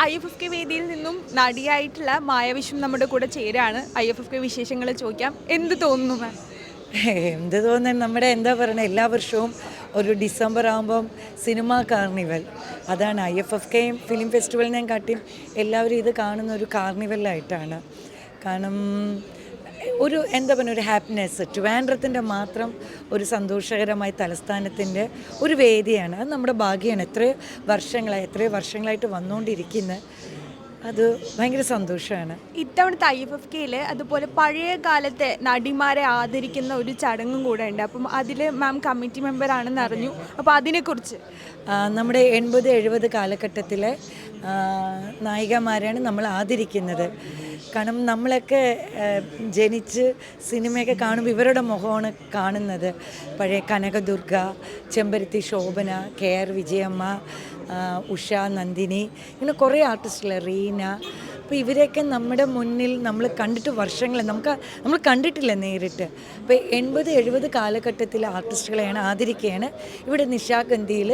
IFFK വേദിയിൽ നിന്നും നടിയായിട്ടുള്ള മായാവിശ്വം നമ്മുടെ കൂടെ ചേരാണ്. IFFK വിശേഷങ്ങൾ ചോദിക്കാം. എന്ത് തോന്നുന്നു മാം? എന്ത് തോന്നുന്നു, നമ്മുടെ എന്താ പറയുക, എല്ലാ വർഷവും ഒരു ഡിസംബർ ആകുമ്പം സിനിമാ കാർണിവൽ, അതാണ് IFFK ഫിലിം ഫെസ്റ്റിവലിനെ കാട്ടിയും എല്ലാവരും ഇത് കാണുന്ന ഒരു കാർണിവലായിട്ടാണ്. കാരണം ഒരു എന്താ പറയുക, ഒരു ഹാപ്പിനെസ്, ട്രിവാൻഡ്രത്തിൻ്റെ മാത്രം ഒരു സന്തോഷകരമായ തലസ്ഥാനത്തിൻ്റെ ഒരു വേദിയാണ്. അത് നമ്മുടെ ഭാഗ്യമാണ്. എത്രയോ വർഷങ്ങളായിട്ട് വന്നുകൊണ്ടിരിക്കുന്നത്. അത് ഭയങ്കര സന്തോഷമാണ്. ഇത്തവണത്തെ IFFKയിൽ അതുപോലെ പഴയ കാലത്തെ നടിമാരെ ആദരിക്കുന്ന ഒരു ചടങ്ങും കൂടെ ഉണ്ട്. അപ്പം അതിൽ മാം കമ്മിറ്റി മെമ്പർ ആണെന്ന് അറിഞ്ഞു. അപ്പോൾ അതിനെക്കുറിച്ച് നമ്മുടെ 80-70 കാലഘട്ടത്തിലെ നായികമാരെയാണ് നമ്മൾ ആദരിക്കുന്നത്. കാരണം നമ്മളൊക്കെ ജനിച്ച് സിനിമയൊക്കെ കാണുമ്പോൾ ഇവരുടെ മുഖമാണ് കാണുന്നത്. പഴയ കനകദുർഗ, ചെമ്പരത്തി ശോഭന, KR വിജയമ്മ, ഉഷ, നന്ദിനി, ഇങ്ങനെ കുറേ ആർട്ടിസ്റ്റുകൾ, റീന. അപ്പോൾ ഇവരെയൊക്കെ നമ്മുടെ മുന്നിൽ നമ്മൾ കണ്ടിട്ട് നമ്മൾ കണ്ടിട്ടില്ല നേരിട്ട്. അപ്പോൾ 80-70 കാലഘട്ടത്തിലെ ആർട്ടിസ്റ്റുകളെയാണ് ആദരിക്കുകയാണ് ഇവിടെ നിശാഗന്ധിയിൽ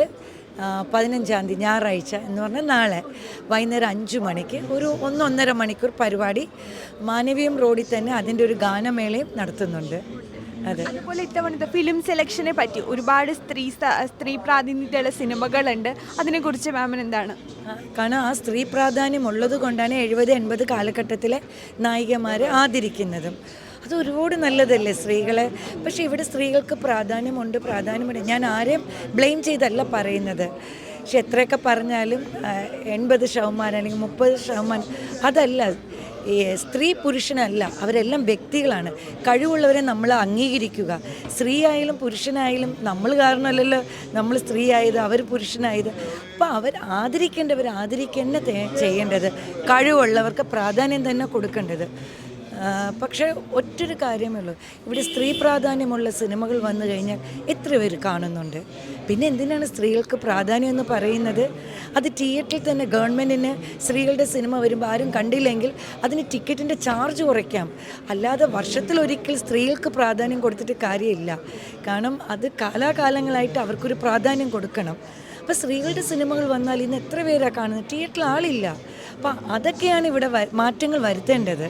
15-ാം തീയതി ഞായറാഴ്ച എന്ന് പറഞ്ഞാൽ നാളെ വൈകുന്നേരം 5 മണിക്ക് ഒരു 1-1.5 മണിക്കൂർ പരിപാടി മാനവീയം റോഡിൽ തന്നെ അതിൻ്റെ ഒരു ഗാനമേളയും നടത്തുന്നുണ്ട്. അതെ. അതുപോലെ ഇത്തവണത്തെ ഫിലിം സെലക്ഷനെ പറ്റി ഒരുപാട് സ്ത്രീ പ്രാതിനിധ്യമുള്ള സിനിമകളുണ്ട്. അതിനെക്കുറിച്ച് മാമിന് എന്താണ്? കാരണം ആ സ്ത്രീ പ്രാധാന്യം ഉള്ളത് കൊണ്ടാണ് 70-80 കാലഘട്ടത്തിലെ നായികമാരെ ആദരിക്കുന്നതും. അത് ഒരുപാട് നല്ലതല്ലേ സ്ത്രീകളെ. പക്ഷേ ഇവിടെ സ്ത്രീകൾക്ക് പ്രാധാന്യമുണ്ട്. ഞാൻ ആരെയും ബ്ലെയിം ചെയ്തല്ല പറയുന്നത്. പക്ഷെ എത്രയൊക്കെ പറഞ്ഞാലും 80% അല്ലെങ്കിൽ 30% അതല്ല. ഈ സ്ത്രീ പുരുഷനല്ല, അവരെല്ലാം വ്യക്തികളാണ്. കഴിവുള്ളവരെ നമ്മൾ അംഗീകരിക്കുക. സ്ത്രീ ആയാലും പുരുഷനായാലും നമ്മൾ കാരണമല്ലല്ലോ നമ്മൾ സ്ത്രീ ആയത്, അവർ പുരുഷനായത്. അപ്പോൾ അവർ ആദരിക്കേണ്ടത് ചെയ്യേണ്ടത്, കഴിവുള്ളവർക്ക് പ്രാധാന്യം തന്നെ കൊടുക്കേണ്ടത്. പക്ഷേ ഒറ്റൊരു കാര്യമേ ഉള്ളൂ, ഇവിടെ സ്ത്രീ പ്രാധാന്യമുള്ള സിനിമകൾ വന്നു കഴിഞ്ഞാൽ എത്ര പേര് കാണുന്നുണ്ട്? പിന്നെ എന്തിനാണ് സ്ത്രീകൾക്ക് പ്രാധാന്യം എന്ന് പറയുന്നത്? അത് തിയേറ്ററിൽ തന്നെ ഗവൺമെൻറ്റിന് സ്ത്രീകളുടെ സിനിമ വരുമ്പോൾ ആരും കണ്ടില്ലെങ്കിൽ അതിന് ടിക്കറ്റിൻ്റെ ചാർജ് കുറയ്ക്കാം. അല്ലാതെ വർഷത്തിലൊരിക്കൽ സ്ത്രീകൾക്ക് പ്രാധാന്യം കൊടുത്തിട്ട് കാര്യമില്ല. കാരണം അത് കാലാകാലങ്ങളായിട്ട് അവർക്കൊരു പ്രാധാന്യം കൊടുക്കണം. അപ്പോൾ സ്ത്രീകളുടെ സിനിമകൾ വന്നാൽ ഇന്ന് എത്ര പേരാണ് കാണുന്നത്? തിയേറ്ററിൽ ആളില്ല. അപ്പോൾ അതൊക്കെയാണ് ഇവിടെ മാറ്റങ്ങൾ വരുത്തേണ്ടത്.